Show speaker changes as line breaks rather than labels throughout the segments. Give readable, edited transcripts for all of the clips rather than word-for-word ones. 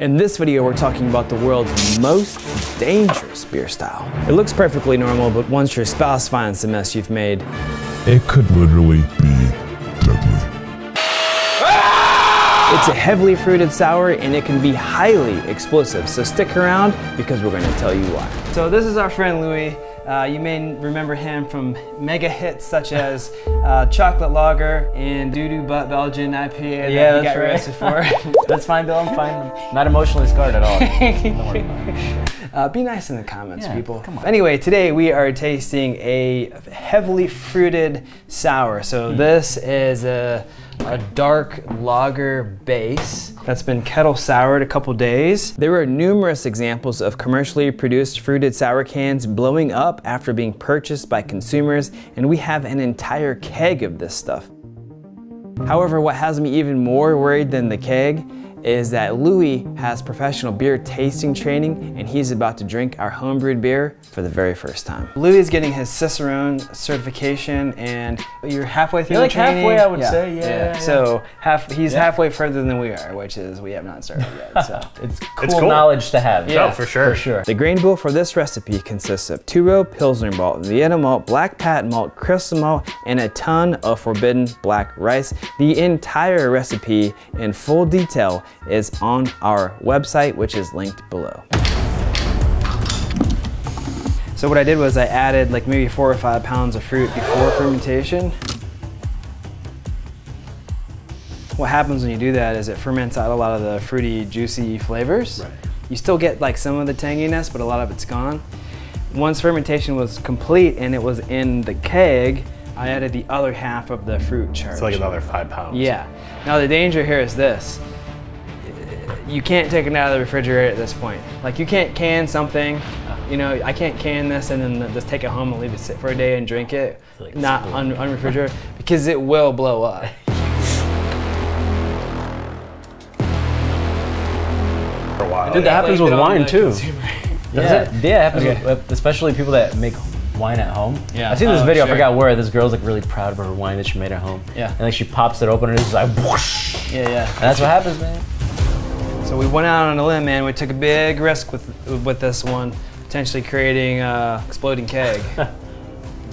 In this video, we're talking about the world's most dangerous beer style. It looks perfectly normal, but once your spouse finds the mess you've made,
it could literally be deadly.
It's a heavily fruited sour and it can be highly explosive, so stick around because we're going to tell you why. So this is our friend Louis. You may remember him from mega hits such as Chocolate Lager and Doo-Doo Butt Belgian IPA that he got arrested for.
That's fine, Bill, I'm fine. Not emotionally scarred at all.
Be nice in the comments, people.
Come on.
Anyway, today we are tasting a heavily fruited sour. So this is a dark lager base that's been kettle soured a couple days. There were numerous examples of commercially produced fruited sour cans blowing up after being purchased by consumers, and we have an entire keg of this stuff. However, what has me even more worried than the keg is that Louis has professional beer tasting training and he's about to drink our homebrewed beer for the very first time. Louis is getting his Cicerone certification and you're halfway through the training.
Halfway, I would say, yeah.
So he's halfway further than we are, which is we have not started yet. So.
It's cool knowledge to have.
Yeah,
for sure.
The grain bill for this recipe consists of 2-row Pilsner malt, Vienna malt, black pat malt, crystal malt, and a ton of forbidden black rice. The entire recipe in full detail is on our website, which is linked below. So what I did was I added like maybe 4 or 5 pounds of fruit before fermentation. What happens when you do that is it ferments out a lot of the fruity, juicy flavors. Right. You still get like some of the tanginess, but a lot of it's gone. Once fermentation was complete and it was in the keg, I added the other half of the fruit charge.
It's like another 5 pounds.
Yeah. Now the danger here is this. You can't take it out of the refrigerator at this point. Like you can't can something, you know, I can't can this and then just take it home and leave it sit for a day and drink it, like not unrefrigerated, because it will blow up.
For a while.
Dude, that happens with wine too.
Yeah,
it happens with, especially people that make wine at home.
Yeah.
I've seen this video, I forgot where, this girl's like really proud of her wine that she made at home.
Yeah.
And like she pops it open and it's just like whoosh.
Yeah, yeah.
And that's what happens, man.
So we went out on a limb, man. We took a big risk with this one, potentially creating an exploding keg.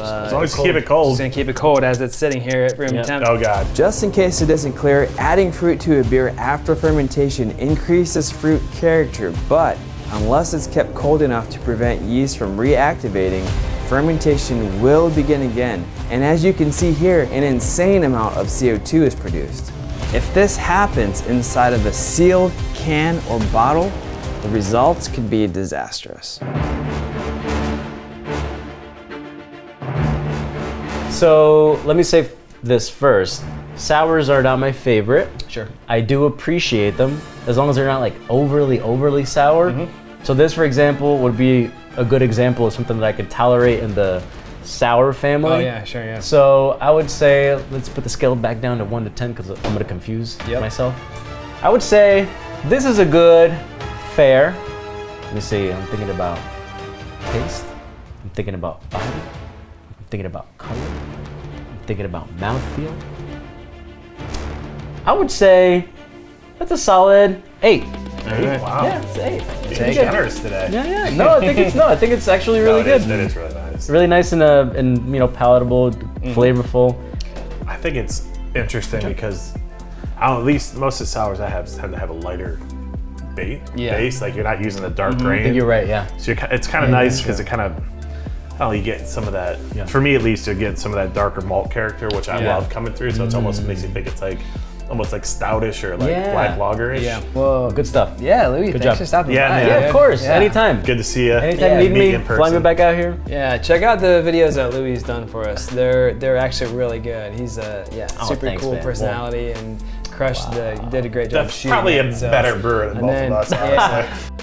As long as you keep it cold.
Just gonna keep it cold as it's sitting here at room temp.
Oh God.
Just in case it isn't clear, adding fruit to a beer after fermentation increases fruit character, but unless it's kept cold enough to prevent yeast from reactivating, fermentation will begin again. And as you can see here, an insane amount of CO2 is produced. If this happens inside of a sealed can or bottle, the results could be disastrous.
So let me say this first. Sours are not my favorite.
Sure.
I do appreciate them as long as they're not like overly sour. So this, for example, would be a good example of something that I could tolerate in the sour family.
Oh yeah, sure, yeah.
So I would say, let's put the scale back down to 1 to 10 because I'm gonna confuse myself. I would say this is a good, fair. Let me see, I'm thinking about taste. I'm thinking about body. I'm thinking about color. I'm thinking about mouthfeel. I would say that's a solid 8.
Right. Wow.
Yeah, it's 8.
You're generous today.
Yeah. No, I think it's actually really good.
It is really nice.
Really nice and you know, palatable, flavorful.
I think it's interesting because at least most of the sours I have tend to have a lighter base. Like you're not using the dark grain.
I think you're right. Yeah.
So it's kind of nice because it kind of, oh, you get some of that. Yeah. For me, at least, you get some of that darker malt character, which I love coming through. So it's almost makes you think it's like almost like stoutish or like black lager-ish.
Yeah. Whoa, good stuff.
Yeah, Louis,
good
thanks
job
for stopping by.
Yeah, of course. Anytime.
Good to see you.
Anytime you need me, fly me back out here.
Yeah, check out the videos that Louis has done for us. They're actually really good. He's a super cool personality and crushed did a great job shooting.
Probably a better brewer than both of us, honestly.